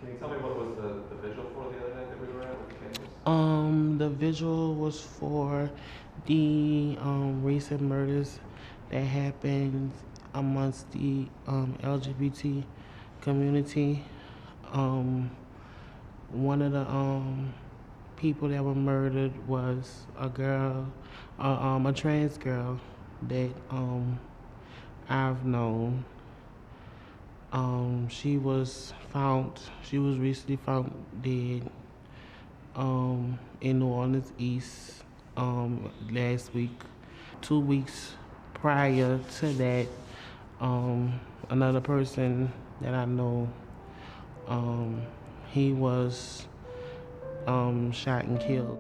Can you tell me what was the visual for the other night that we were at with the cameras? The visual was for the recent murders that happened amongst the LGBT community. One of the people that were murdered was a girl, a trans girl that I've known. She was recently found dead in New Orleans East last week. 2 weeks prior to that, another person that I know, he was shot and killed.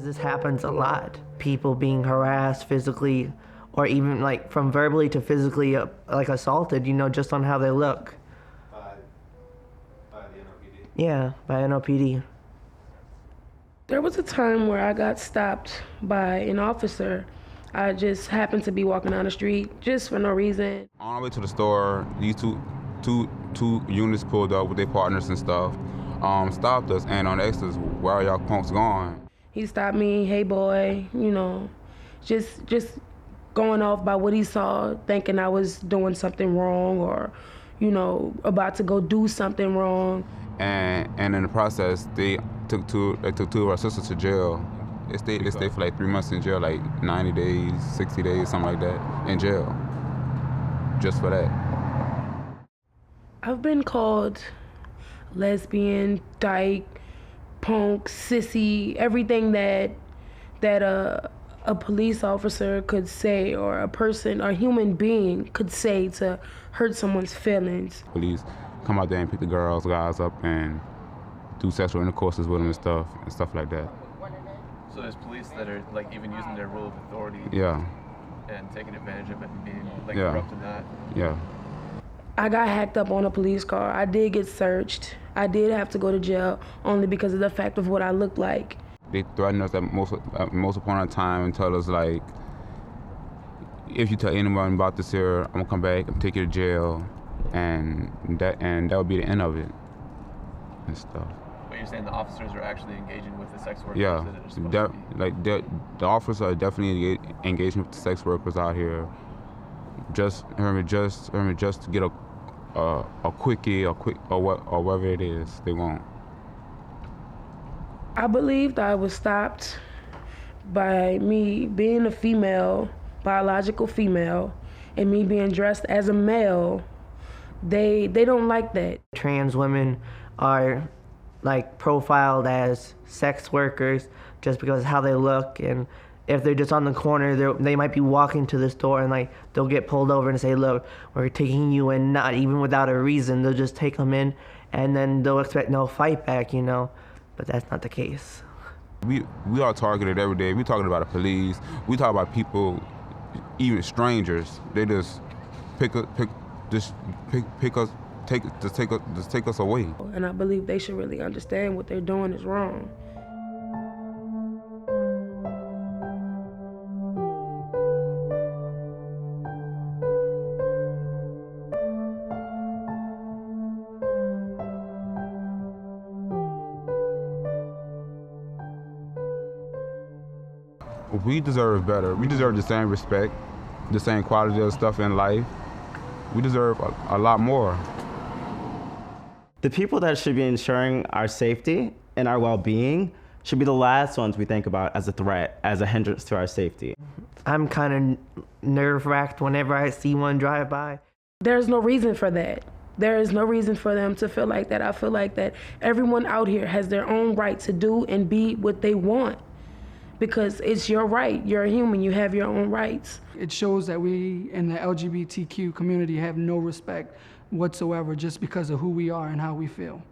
This happens a lot. People being harassed physically, or even like from verbally to physically like assaulted, just on how they look. By the NOPD? Yeah, by NOPD. There was a time where I got stopped by an officer. I just happened to be walking down the street just for no reason. On our way to the store, these two units pulled up with their partners and stuff, stopped us, and on the extras, where are y'all punks going? He stopped me, hey boy, just going off by what he saw, thinking I was doing something wrong or, about to go do something wrong. And in the process, they took two of our sisters to jail. They stayed for like 3 months in jail, like 90 days, 60 days, something like that, in jail, just for that. I've been called lesbian, dyke, punk, sissy, everything that a police officer could say, or a person or human being could say to hurt someone's feelings. Police come out there and pick the guys up and do sexual intercourses with them and stuff like that. So there's police that are like even using their role of authority. Yeah. And taking advantage of it and being like Yeah. corrupt in that. Yeah. I got hacked up on a police car. I did get searched. I did have to go to jail only because of the fact of what I looked like. They threatened us at most upon a time and tell us like, if you tell anyone about this here, I'm gonna come back and take you to jail, and that would be the end of it and stuff. But you're saying the officers are actually engaging with the sex workers? Yeah, that are supposed to be... the officers are definitely engaging with the sex workers out here. Just to get a quickie or whatever it is they want. I believed I was stopped by me being a female, biological female, and me being dressed as a male. They don't like that. Trans women are like profiled as sex workers just because of how they look, and if they're just on the corner, they might be walking to the store and like they'll get pulled over and say, look, we're taking you in, not even without a reason. They'll just take them in and then they'll expect no fight back, but that's not the case. We are targeted every day. We talking about the police. We talk about people, even strangers. They just take us away. And I believe they should really understand what they're doing is wrong. We deserve better. We deserve the same respect, the same quality of stuff in life. We deserve a lot more. The people that should be ensuring our safety and our well-being should be the last ones we think about as a threat, as a hindrance to our safety. I'm kind of nerve-wracked whenever I see one drive by. There's no reason for that. There is no reason for them to feel like that. I feel like that everyone out here has their own right to do and be what they want. Because it's your right. You're a human. You have your own rights. It shows that we in the LGBTQ community have no respect whatsoever just because of who we are and how we feel.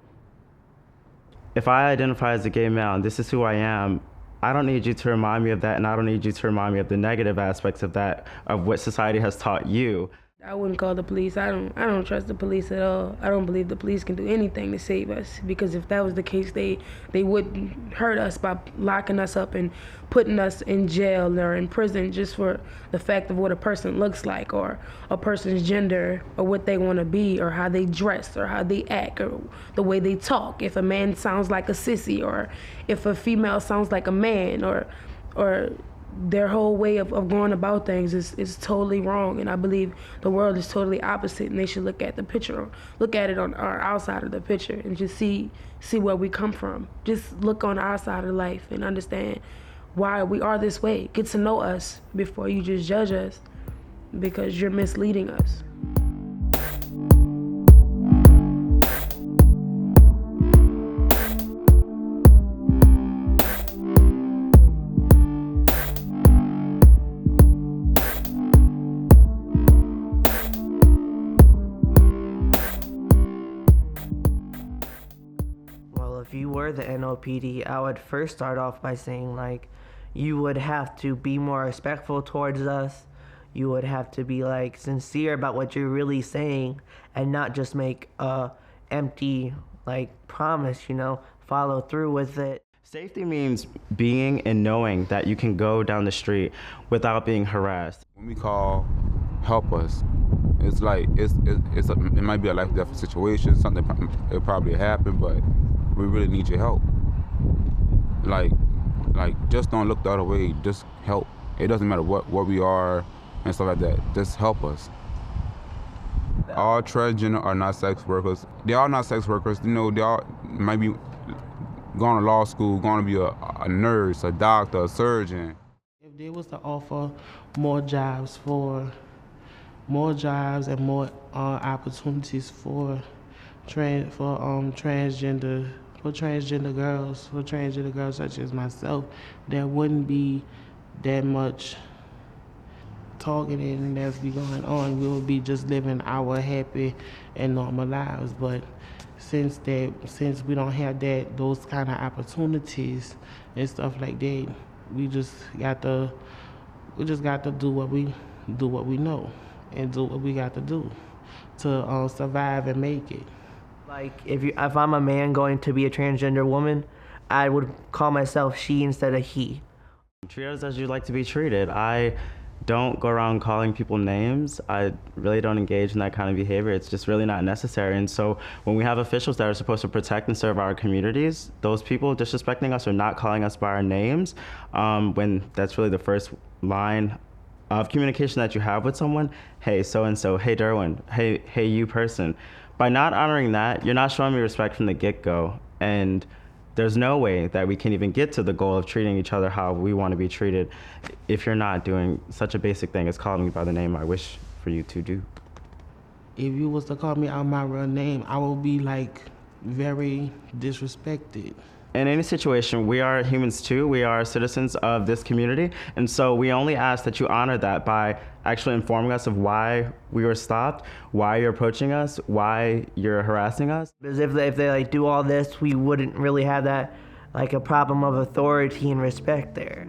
If I identify as a gay male and this is who I am, I don't need you to remind me of that, and I don't need you to remind me of the negative aspects of that, of what society has taught you. I wouldn't call the police. I don't trust the police at all. I don't believe the police can do anything to save us, because if that was the case, they wouldn't hurt us by locking us up and putting us in jail or in prison just for the fact of what a person looks like, or a person's gender, or what they want to be, or how they dress, or how they act, or the way they talk. If a man sounds like a sissy, or if a female sounds like a man, or their whole way of going about things is totally wrong. And I believe the world is totally opposite, and they should look at the picture, look at it on our outside of the picture, and just see where we come from. Just look on our side of life and understand why we are this way. Get to know us before you just judge us, because you're misleading us. If you were the NOPD, I would first start off by saying, like, you would have to be more respectful towards us. You would have to be, like, sincere about what you're really saying, and not just make a empty, like, promise, you know, follow through with it. Safety means being and knowing that you can go down the street without being harassed. When we call, help us. It's like it might be a life or death situation. Something it probably happened, but we really need your help. Like just don't look the other way. Just help. It doesn't matter what we are and stuff like that. Just help us. All transgender are not sex workers. They are not sex workers. You know, they all might be going to law school, going to be a nurse, a doctor, a surgeon. If there was to offer more jobs and more opportunities for transgender girls such as myself, there wouldn't be that much targeting that's be going on. We would be just living our happy and normal lives. But since we don't have those kind of opportunities and stuff like that, we just got to do what we know and do what we got to do to survive and make it. Like, if I'm a man going to be a transgender woman, I would call myself she instead of he. Treat us as you'd like to be treated. I don't go around calling people names. I really don't engage in that kind of behavior. It's just really not necessary. And so when we have officials that are supposed to protect and serve our communities, those people disrespecting us or not calling us by our names, when that's really the first line of communication that you have with someone, hey, so-and-so, hey, Derwin, hey, you person. By not honoring that, you're not showing me respect from the get-go. And there's no way that we can even get to the goal of treating each other how we want to be treated if you're not doing such a basic thing as calling me by the name I wish for you to do. If you was to call me out my real name, I would be like very disrespected. In any situation, we are humans too. We are citizens of this community. And so we only ask that you honor that by actually informing us of why we were stopped, why you're approaching us, why you're harassing us. Because if they like do all this, we wouldn't really have that, like, a problem of authority and respect there.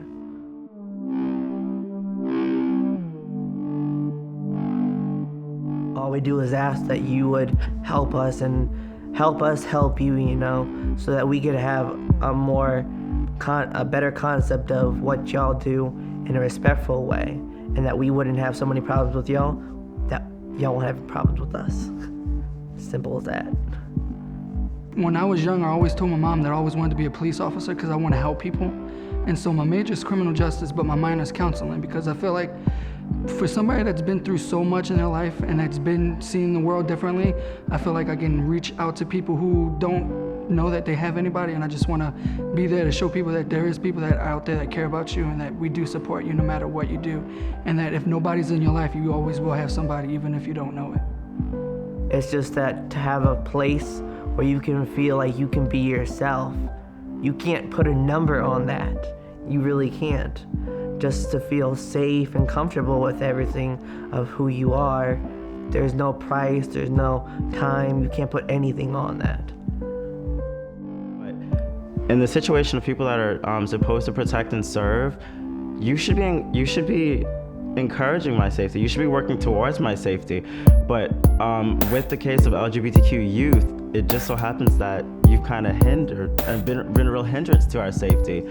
All we do is ask that you would help us and help us help you, you know, so that we could have a better concept of what y'all do in a respectful way, and that we wouldn't have so many problems with y'all, that y'all won't have problems with us. Simple as that. When I was young, I always told my mom that I always wanted to be a police officer because I want to help people. And so my major is criminal justice, but my minor is counseling, because I feel like for somebody that's been through so much in their life and that's been seeing the world differently, I feel like I can reach out to people who don't know that they have anybody, and I just want to be there to show people that there is people that are out there that care about you, and that we do support you no matter what you do, and that if nobody's in your life, you always will have somebody, even if you don't know it. It's just that to have a place where you can feel like you can be yourself, you can't put a number on that. You really can't. Just to feel safe and comfortable with everything of who you are. There's no price, there's no time, you can't put anything on that. In the situation of people that are supposed to protect and serve, you should be encouraging my safety. You should be working towards my safety. But with the case of LGBTQ youth, it just so happens that you've kind of hindered and been a real hindrance to our safety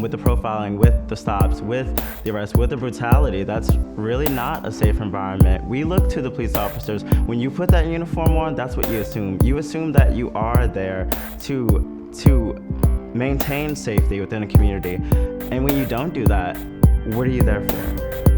with the profiling, with the stops, with the arrests, with the brutality. That's really not a safe environment. We look to the police officers. When you put that uniform on, that's what you assume. You assume that you are there to maintain safety within a community. And when you don't do that, what are you there for?